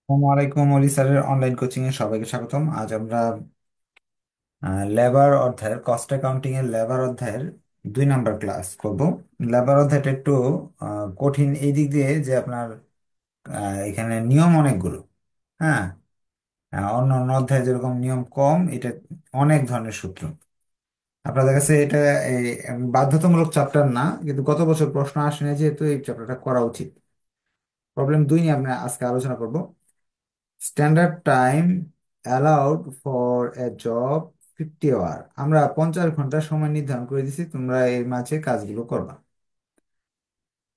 আসসালামু আলাইকুম অলি স্যারের অনলাইন কোচিং এ সবাইকে স্বাগতম। আজ আমরা লেবার অধ্যায়ের কস্ট অ্যাকাউন্টিং এর লেবার অধ্যায়ের 2 নাম্বার ক্লাস করব। লেবার অধ্যায়টা একটু কঠিন এই দিক দিয়ে যে আপনার এখানে নিয়ম অনেকগুলো। হ্যাঁ, অন্য অন্য অধ্যায়ে যেরকম নিয়ম কম, এটা অনেক ধরনের সূত্র আপনাদের কাছে। এটা এই, বাধ্যতামূলক চ্যাপ্টার না, কিন্তু গত বছর প্রশ্ন আসেনি যেহেতু এই চ্যাপ্টারটা করা উচিত। প্রবলেম 2 নিয়ে আমরা আজকে আলোচনা করব। Standard time allowed for a job 50 hour. আমরা 50 ঘন্টা সময় নির্ধারণ করে দিছি, তোমরা এর মাঝে কাজগুলো করবা।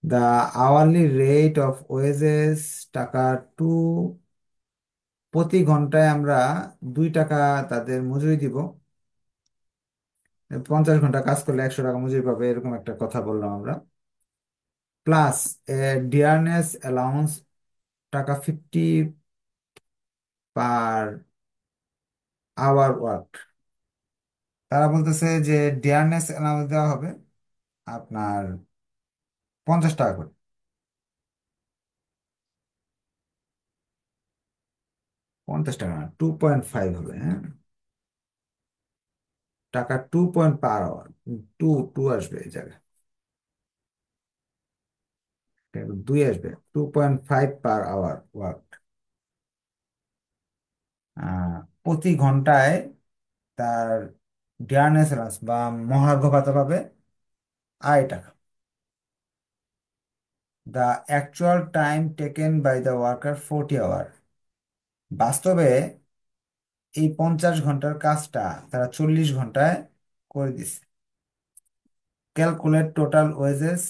The hourly rate of wages টাকা টু, প্রতি ঘন্টায় আমরা 2 টাকা তাদের মজুরি দিব। 50 ঘন্টা কাজ করলে 100 টাকা মজুরি পাবে, এরকম একটা কথা বললাম আমরা। প্লাস ডিয়ারনেস অ্যালাউন্স টাকা 50 পার আওয়ার ওয়ার্ক। তারা বলতেছে যে ডিয়ারনেস অ্যালাউন্স দেওয়া হবে আপনার 50 টাকা করে। 50 টাকা না, 2.5 হবে। হ্যাঁ, টাকা 2 point per hour. Two two আসবে এই জায়গায়, 2 আসবে। 2.5 পার আওয়ার ওয়ার্ক। প্রতি ঘন্টায় তার ডিয়ারনেস অ্যালাউন্স বা মহার্ঘ ভাতা পাবে 2.5 টাকা। The actual time taken by the worker 40 hour. বাস্তবে এই 50 ঘন্টার কাজটা তারা 40 ঘন্টায় করে দিছে। Calculate total wages.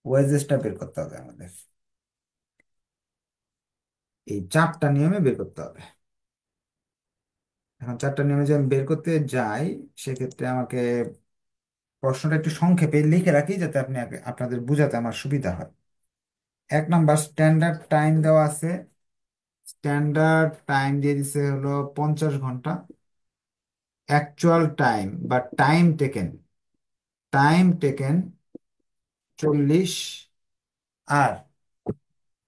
ওয়েজেসটা বের করতে হবে আমাদের, এই 4টা নিয়মে বের করতে হবে। এখন 4টা নিয়মে যদি আমি বের করতে যাই, সেক্ষেত্রে আমাকে প্রশ্নটা একটু সংক্ষেপে লিখে রাখি যাতে আপনাদের বুঝাতে আমার সুবিধা হয়। 1 নাম্বার, স্ট্যান্ডার্ড টাইম দেওয়া আছে। স্ট্যান্ডার্ড টাইম দিয়ে দিছে হলো 50 ঘন্টা। অ্যাকচুয়াল টাইম বা টাইম টেকেন 40। আর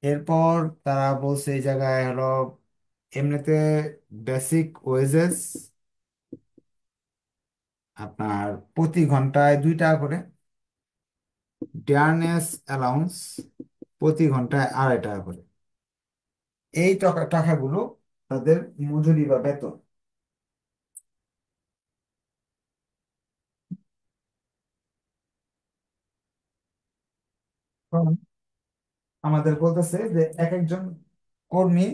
এরপর তারা বলছে এই জায়গায় হলো এমনিতে বেসিক ওয়েজেস আপনার প্রতি ঘন্টায় 2 টাকা করে। ডিয়ারনেস অ্যালাউন্স প্রতি ঘন্টায় 2.5 টাকা করে। এই টাকাগুলো তাদের মজুরি বা বেতন। কারণ আমাদের বলতেছে যে এক একজন কর্মী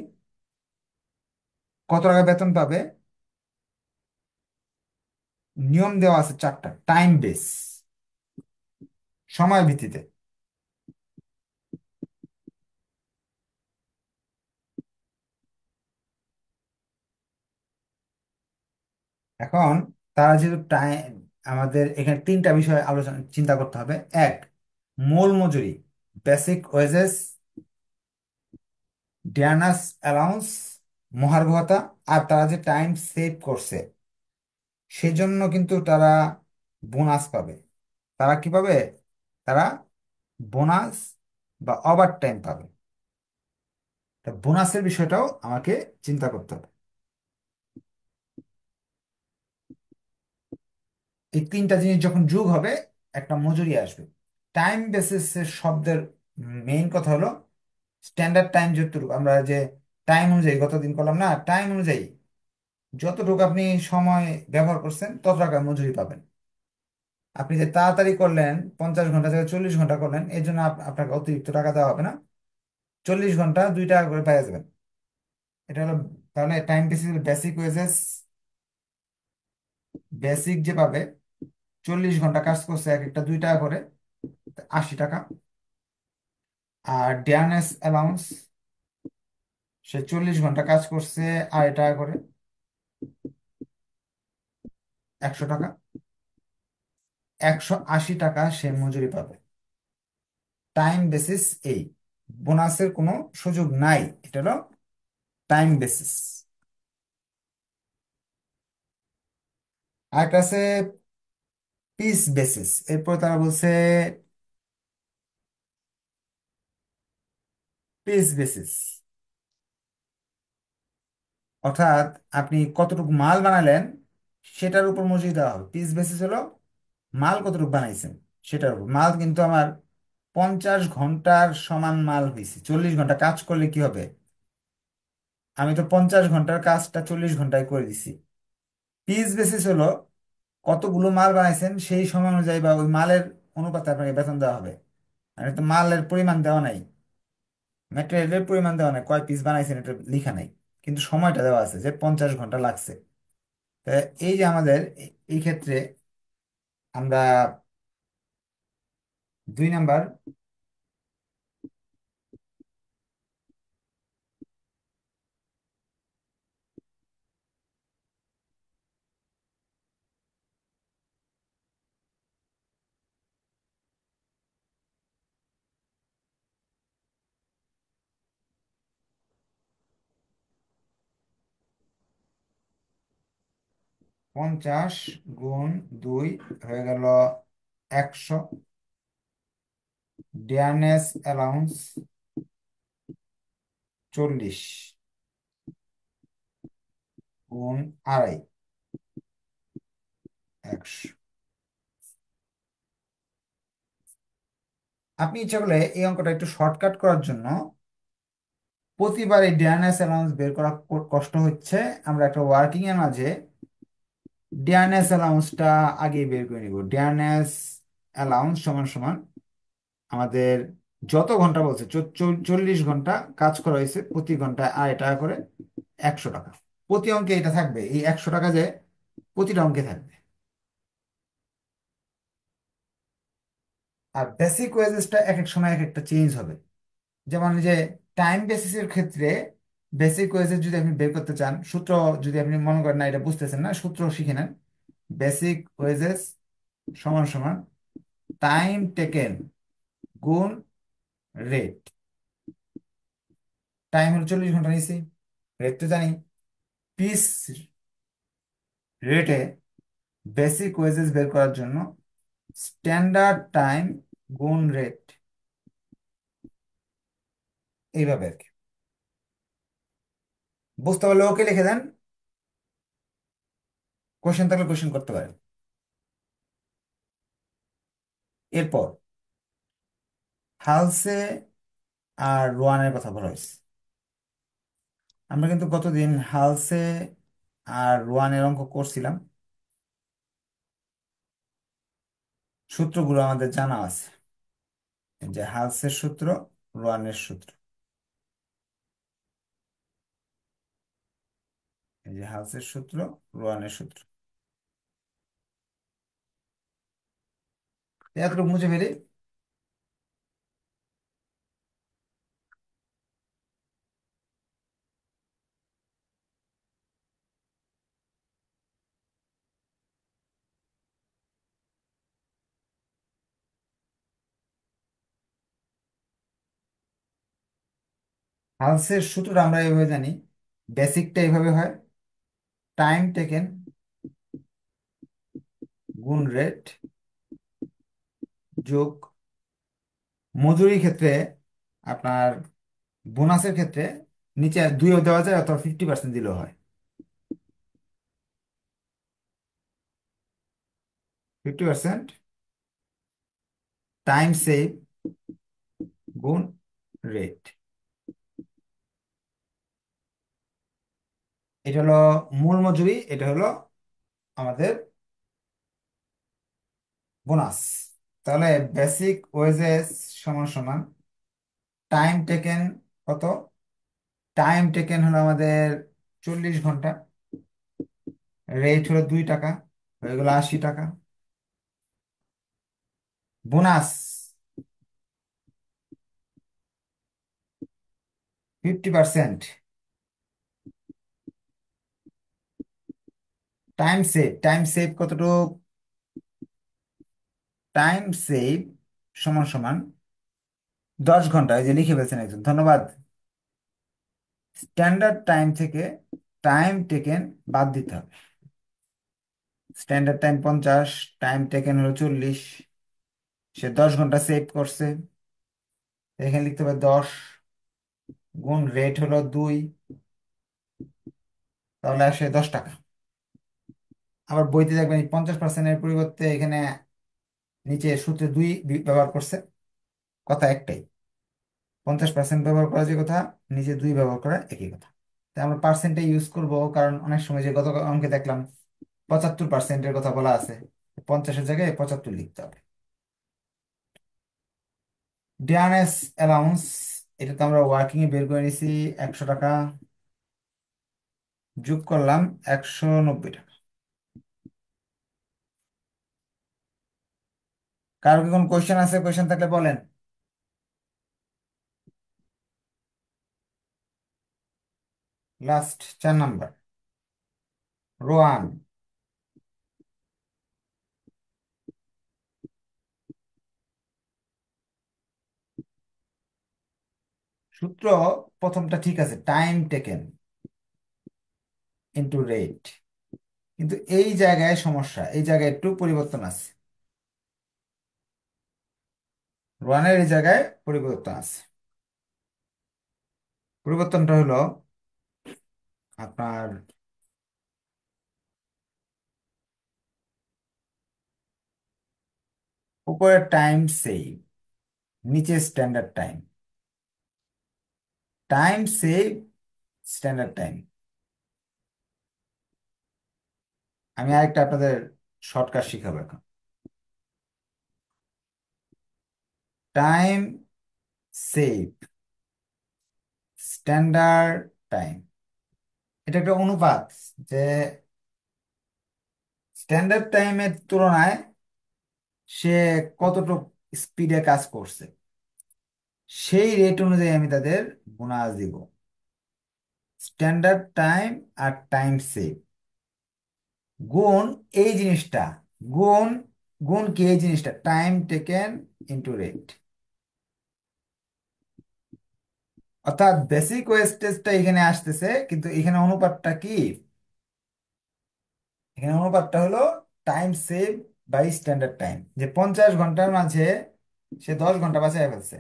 কত টাকা বেতন পাবে। নিয়ম দেওয়া আছে 4টা, টাইম বেস, সময় ভিত্তিতে। এখন তারা যেহেতু টাইম, আমাদের এখানে 3টা বিষয় আলোচনা চিন্তা করতে হবে। এক, মূল মজুরি, বেসিক ওয়েজেস, ডিয়ারনেস অ্যালাউন্স, মহার্ঘ ভাতা। আর তারা যে টাইম সেভ করছে সেজন্য কিন্তু তারা বোনাস পাবে। তারা কি পাবে? তারা বোনাস বা ওভার টাইম পাবে। তা বোনাসের বিষয়টাও আমাকে চিন্তা করতে হবে। এই 3টা জিনিস যখন যোগ হবে একটা মজুরি আসবে। টাইম বেসিসের শব্দের মেইন কথা হলো স্ট্যান্ডার্ড টাইম যতটুকু আমরা যে টাইম অনুযায়ী গতদিন করলাম না, টাইম অনুযায়ী যতটুকু আপনি সময় ব্যবহার করছেন তত টাকা মজুরি পাবেন। আপনি যে তাড়াতাড়ি করলেন, 50 ঘন্টা থেকে 40 ঘন্টা করলেন, এর জন্য আপনাকে অতিরিক্ত টাকা দেওয়া হবে না। 40 ঘন্টা 2 টাকা করে পেয়ে যাবেন। এটা হলো, তাহলে time basis basic wages. Basic যে পাবে, 40 ঘন্টা কাজ করছে, এক একটা 2 টাকা করে, 80 টাকা। আর ডিয়ারনেস অ্যালাউন্স, সে 40 ঘন্টা কাজ করছে 2.5 টাকা করে, 100 টাকা। 180 টাকা সে মজুরি পাবে। টাইম বেসিস এই, বোনাসের কোনো সুযোগ নাই। এটা হলো টাইম বেসিস। আরেকটা আছে পিস বেসিস। এরপর তারা বলছে পিস বেসিস। অর্থাৎ আপনি কতটুকু মাল বানালেন সেটার উপর মজুরি দেওয়া হবে। পিস বেসিস হলো মাল কতটুকু বানাইছেন সেটার উপর। মাল কিন্তু আমার 50 ঘন্টার সমান মাল হয়েছে, 40 ঘন্টা কাজ করলে কি হবে? আমি তো 50 ঘন্টার কাজটা 40 ঘন্টায় করে দিছি। পিস বেসিস হলো কতগুলো মাল বানাইছেন সেই সময় অনুযায়ী বা ওই মালের অনুপাতে আপনাকে বেতন দেওয়া হবে। আর এটা তো মালের পরিমাণ দেওয়া নাই, ম্যাটেরিয়ালের পরিমাণ দেওয়া নাই, কয় পিস বানাইছেন এটা লেখা নাই, কিন্তু সময়টা দেওয়া আছে যে 50 ঘন্টা লাগছে। তা এই যে আমাদের এই ক্ষেত্রে আমরা 2 নাম্বার 50 × 2 হয়ে গেল 100। Dearness allowance 40 × 2.5, 100। আপনি ইচ্ছা করলে এই অঙ্কটা একটু শর্টকাট করার জন্য প্রতিবার এই ডিয়ারনেস অ্যালাউন্স বের করা কষ্ট হচ্ছে, আমরা একটা ওয়ার্কিং এর মাঝে ডিয়ারনেস অ্যালাউন্সটা আগে বের করে নিব। ডিয়ারনেস অ্যালাউন্স সমান সমান আমাদের যত ঘন্টা বলছে 40 ঘন্টা কাজ করা হয়েছে, প্রতি ঘন্টায় 2.5 টাকা করে, 100 টাকা। প্রতি অঙ্কে এটা থাকবে, এই 100 টাকা যে প্রতিটা অঙ্কে থাকবে। আর বেসিক ওয়েজেসটা এক এক সময় এক একটা চেঞ্জ হবে। যেমন এই যে টাইম বেসিসের ক্ষেত্রে বেসিক ওয়েজেস যদি আপনি বের করতে চান, সূত্র যদি আপনি মনে করেন না এটা বুঝতেছেন না, সূত্র শিখে নেন। বেসিক ওয়েজেস সমান সমান টাইম টেকেন গুণ রেট। টাইম হলো 40 ঘন্টা নিছি, রেট তো জানি। পিস রেটে বেসিক ওয়েজেস বের করার জন্য স্ট্যান্ডার্ড টাইম গুণ রেট, এইভাবে আর কি। বুঝতে পারলে ওকে লিখে দেন, কোশ্চেন থাকলে কোশ্চেন করতে পারেন। এরপর হালসে আর রোয়ানের কথা বলা হয়েছে। আমরা কিন্তু গতদিন হালসে আর রোয়ানের অঙ্ক করছিলাম, সূত্রগুলো আমাদের জানা আছে। এই যে হালসের সূত্র, রোয়ানের সূত্র, এই যে হালসের সূত্র, রোয়ানের সূত্র, এতটুকু মুছে ফেলি। হালসের সূত্রটা আমরা এইভাবে জানি, বেসিকটা এইভাবে হয় টাইম টেকেন গুণ রেট যোগ মজুরির ক্ষেত্রে আপনার বোনাসের ক্ষেত্রে নিচে 2ও দেওয়া যায় অথবা 50% দিলেও হয়। 50% টাইম সেভ গুণ রেট, এটা হলো মূল মজুরি, এটা হলো আমাদের বোনাস। তাহলে বেসিক ওয়েজেস সমান সমান টাইম টেকেন কত? টাইম টেকেন হলো আমাদের 40 ঘন্টা, রেট হলো 2 টাকা, হয়ে গেলো 80 টাকা। বোনাস 50%। টাইম সেভ কতটুকু? টাইম সেভ সমান সমান 10 ঘন্টা, এই যে লিখে ফেলছেন একজন, ধন্যবাদ। স্ট্যান্ডার্ড টাইম থেকে টাইম টেকেন বাদ দিতে হবে। স্ট্যান্ডার্ড টাইম 50, টাইম টেকেন হলো 40, সে 10 ঘন্টা সেভ করছে। এখানে লিখতে হবে 10 গুণ রেট হলো 2, তাহলে আসে 10 টাকা। আবার বইতে দেখবেন 50%-এর পরিবর্তে এখানে নিচে সূত্রে দুই ব্যবহার করছে, কথা একটাই। 50% ব্যবহার করা যে কথা, নিচে দুই ব্যবহার করা একই কথা। তাই আমরা পার্সেন্টে ইউজ করব, কারণ অনেক সময় যে গত অঙ্কে দেখলাম 75%-এর কথা বলা আছে, 50-এর জায়গায় 75 লিখতে হবে। ডিয়ারনেস অ্যালাউন্স, এটা তো আমরা ওয়ার্কিং এ বের করে নিছি। 100 টাকা যোগ করলাম 190 টাকা। কারো কি কোনো কোয়েশ্চেন আছে? কোয়েশ্চেন থাকলে বলেন। Last 4 number, Rowan. সূত্র প্রথমটা ঠিক আছে, টাইম টেকেন ইন্টু রেট, কিন্তু এই জায়গায় সমস্যা, এই জায়গায় একটু পরিবর্তন আছে। রোয়ানের এই জায়গায় পরিবর্তন আছে। পরিবর্তনটা হলো আপনার উপরে টাইম সেভ, নিচে standard time. Time save, standard time. আমি আরেকটা আপনাদের শর্টকাট শিখাবো এখন। টাইম সেভ, স্ট্যান্ডার্ড টাইম, এটা একটা অনুপাত, যে স্ট্যান্ডার্ড টাইমের তুলনায় সে কতটুকু স্পিডে কাজ করছে, সেই রেট অনুযায়ী আমি তাদের বোনাস দিব। স্ট্যান্ডার্ড টাইম আর টাইম সেভ গুণ এই জিনিসটা, গুণ গুণ কি এই জিনিসটা, টাইম টেকেন ইন্টু রেট। অর্থাৎ বেসিক ওয়েস্টেজটা এখানে আসতেছে, কিন্তু এখানে অনুপাতটা কি? এখানে অনুপাতটা হলো time save by standard time. যে 50 ঘন্টার মাঝে সে 10 ঘন্টা বাঁচায় ফেলছে,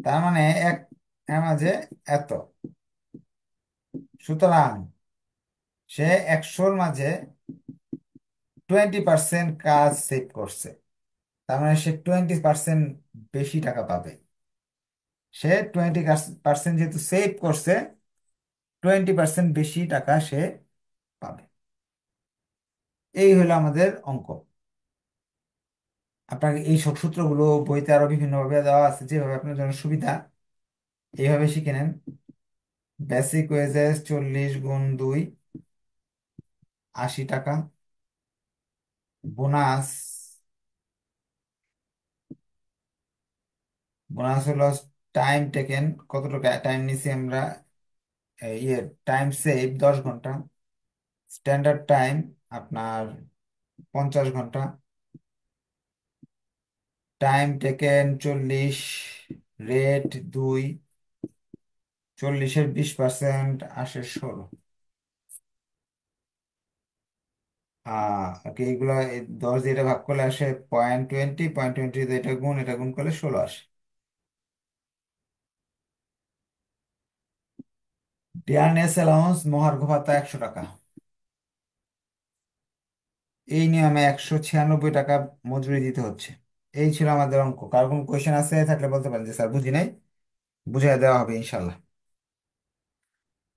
তার মানে এক এর মাঝে এত। সুতরাং সে 100-র মাঝে 20% কাজ সেভ করছে, তার মানে সে 20% বেশি টাকা পাবে। সে 20% যেহেতু সেভ করছে, 20% বেশি টাকা সে পাবে। এই হলো আমাদের অঙ্ক। আপনাকে এই সব সূত্রগুলো বইতে আরো বিভিন্ন ভাবে দেওয়া আছে, যেভাবে আপনার জন্য সুবিধা এইভাবে শিখে নেন। বেসিক ওয়েজেস 40 × 2, 80 টাকা। বোনাস, বোনাস হলো টাইম টেকেন, কতটুকু টাইম নিছি আমরা, ইয়ে টাইম সেভ 10 ঘন্টা। স্ট্যান্ডার্ড টাইম আপনার 50 ঘন্টা। টাইম টেকেন 40, রেট 2, 40-এর 20% আসে 16। ওকে, এইগুলো এই 10 দিয়ে এটা ভাগ করলে আসে 0.20, 0.20 দিয়ে এটা গুণ করলে 16 আসে। ডিয়ারনেস অ্যালাউন্স, মহার্ঘ ভাতা 100 টাকা। এই নিয়মে 196 টাকা মজুরি দিতে হচ্ছে। এই ছিল আমাদের অঙ্ক। কার কোন কোয়েশ্চেন আছে থাকলে বলতে পারেন যে স্যার বুঝি নাই, বুঝিয়ে দেওয়া হবে ইনশাল্লাহ।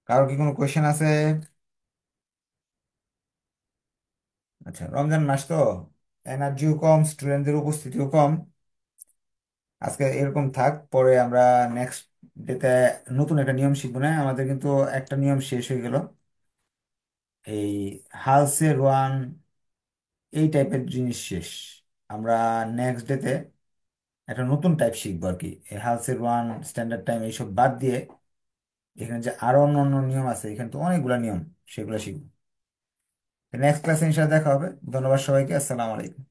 কারো কি কোনো কোয়েশ্চেন আছে? আচ্ছা, রমজান মাস তো, এনার্জিও কম, স্টুডেন্টদের উপস্থিতিও কম। আজকে এরকম থাক, পরে আমরা নেক্সট ডেতে নতুন একটা নিয়ম শিখবো। না, আমাদের কিন্তু একটা নিয়ম শেষ হয়ে গেল, এই হালসে রোয়ান এই টাইপের জিনিস শেষ। আমরা নেক্সট ডেতে একটা নতুন টাইপ শিখবো আর কি। এই হালসে রোয়ান, স্ট্যান্ডার্ড টাইম এইসব বাদ দিয়ে এখানে যে আরো অন্য অন্য নিয়ম আছে, এখানে তো অনেকগুলা নিয়ম, সেগুলো শিখবো। নেক্সট ক্লাসে ইনশাআল্লাহ দেখা হবে। ধন্যবাদ সবাইকে, আসসালামু আলাইকুম।